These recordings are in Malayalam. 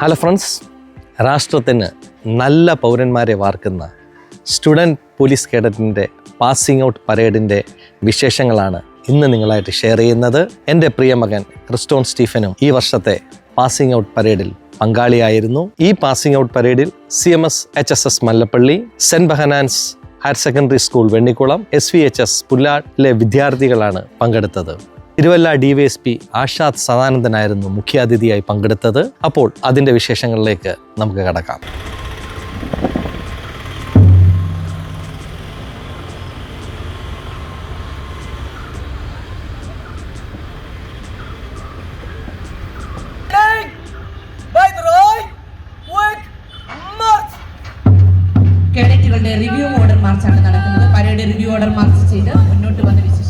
ഹലോ ഫ്രണ്ട്സ്, രാഷ്ട്രത്തിന് നല്ല പൗരന്മാരെ വാർക്കുന്ന സ്റ്റുഡൻറ്റ് പോലീസ് കേഡറ്റിൻ്റെ പാസിംഗ് ഔട്ട് പരേഡിൻ്റെ വിശേഷങ്ങളാണ് ഇന്ന് നിങ്ങളായിട്ട് ഷെയർ ചെയ്യുന്നത്. എൻ്റെ പ്രിയ മകൻ ക്രിസ്റ്റോൺ സ്റ്റീഫനും ഈ വർഷത്തെ പാസിംഗ് ഔട്ട് പരേഡിൽ പങ്കാളിയായിരുന്നു. ഈ പാസിംഗ് ഔട്ട് പരേഡിൽ CMS HSS Mallappally, saint Behanan's higher secondary school Vennikulam, SVHS പുല്ലാട്ടിലെ വിദ്യാർത്ഥികളാണ് പങ്കെടുത്തത്. തിരുവല്ല DYSP ആഷാദ് സദാനന്ദനായിരുന്നു മുഖ്യാതിഥിയായി പങ്കെടുത്തത്. അപ്പോൾ അതിൻ്റെ വിശേഷങ്ങളിലേക്ക് നമുക്ക് കടക്കാം. കേഡറ്റുകളുടെ റിവ്യൂ ഓർഡർ മാർച്ചാണ് നടക്കുന്നത്. പരേഡ് റിവ്യൂ ഓർഡർ മാർച്ച് ചെയ്ത് മുന്നോട്ട് വന്ന വിശിഷ്ടാതിഥികൾ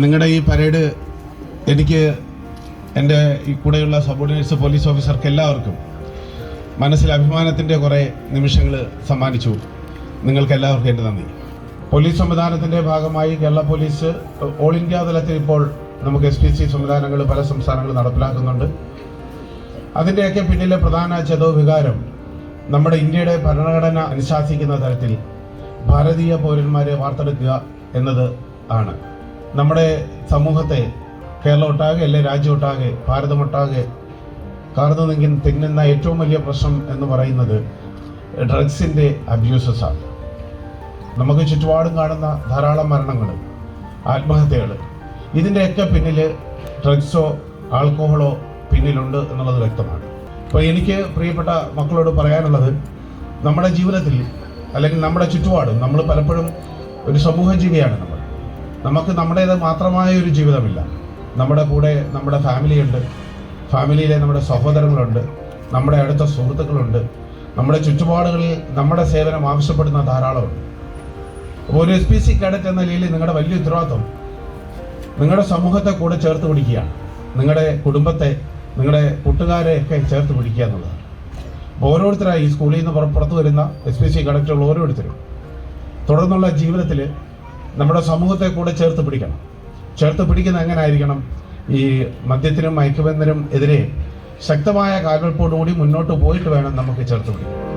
നിങ്ങളുടെ ഈ പരേഡ് എനിക്ക് എൻ്റെ ഈ കൂടെയുള്ള സബോർഡിനേറ്റ്സ് പോലീസ് ഓഫീസർക്ക് എല്ലാവർക്കും മനസ്സിൽ അഭിമാനത്തിൻ്റെ കുറേ നിമിഷങ്ങൾ സമ്മാനിച്ചു. നിങ്ങൾക്ക് എല്ലാവർക്കും എൻ്റെ നന്ദി. പോലീസ് സംവിധാനത്തിൻ്റെ ഭാഗമായി കേരള പോലീസ് ഓൾ ഇന്ത്യ തലത്തിൽ ഇപ്പോൾ നമുക്ക് SPC സംവിധാനങ്ങൾ പല സംസ്ഥാനങ്ങളും നടപ്പിലാക്കുന്നുണ്ട്. അതിൻ്റെയൊക്കെ പിന്നിലെ പ്രധാന വികാരം നമ്മുടെ ഇന്ത്യയുടെ ഭരണഘടന അനുശാസിക്കുന്ന തരത്തിൽ ഭാരതീയ പൗരന്മാരെ വാർത്തെടുക്കുക എന്നത് ആണ്. നമ്മുടെ സമൂഹത്തെ കേരളം ഒട്ടാകെ അല്ലെ രാജ്യമൊട്ടാകെ ഭാരതമൊട്ടാകെ കാർന്നു തിന്നുന്ന ഏറ്റവും വലിയ പ്രശ്നം എന്ന് പറയുന്നത് ഡ്രഗ്സിൻ്റെ അബ്യൂസസാണ്. നമുക്ക് ചുറ്റുപാടും കാണുന്ന ധാരാളം മരണങ്ങൾ, ആത്മഹത്യകൾ, ഇതിൻ്റെയൊക്കെ പിന്നിൽ ഡ്രഗ്സോ ആൽക്കഹോളോ പിന്നിലുണ്ട് എന്നുള്ളത് വ്യക്തമാണ്. അപ്പോൾ എനിക്ക് പ്രിയപ്പെട്ട മക്കളോട് പറയാനുള്ളത്, നമ്മുടെ ജീവിതത്തിൽ അല്ലെങ്കിൽ നമ്മുടെ ചുറ്റുപാടും നമ്മൾ പലപ്പോഴും ഒരു സമൂഹജീവിയാണ്. നമുക്ക് നമ്മുടേത് മാത്രമായ ഒരു ജീവിതമില്ല. നമ്മുടെ കൂടെ നമ്മുടെ ഫാമിലിയുണ്ട്, ഫാമിലിയിലെ നമ്മുടെ സഹോദരങ്ങളുണ്ട്, നമ്മുടെ അടുത്ത സുഹൃത്തുക്കളുണ്ട്, നമ്മുടെ ചുറ്റുപാടുകളിൽ നമ്മുടെ സേവനം ആവശ്യപ്പെടുന്ന ധാരാളമുണ്ട്. അപ്പോൾ ഒരു SPC കേഡറ്റ് എന്ന നിലയിൽ നിങ്ങളുടെ വലിയ ഉത്തരവാദിത്വം നിങ്ങളുടെ സമൂഹത്തെ കൂടെ ചേർത്ത് പിടിക്കുകയാണ്. നിങ്ങളുടെ കുടുംബത്തെ, നിങ്ങളുടെ കൂട്ടുകാരെയൊക്കെ ചേർത്ത് പിടിക്കുക എന്നുള്ളതാണ്. അപ്പോൾ ഓരോരുത്തരായി ഈ സ്കൂളിൽ നിന്ന് പുറത്തു വരുന്ന SPC കേഡറ്റുകൾ ഓരോരുത്തരും തുടർന്നുള്ള ജീവിതത്തിൽ നമ്മുടെ സമൂഹത്തെ കൂടെ ചേർത്ത് പിടിക്കണം. ചേർത്ത് പിടിക്കുന്ന എങ്ങനെ ആയിരിക്കണം? ഈ മദ്യത്തിനും മയക്കുമരുന്നിനും എതിരെ ശക്തമായ കാൽവെപ്പോടുകൂടി മുന്നോട്ട് പോയിട്ട് വേണം നമുക്ക് ചേർത്ത് പിടിക്കാൻ.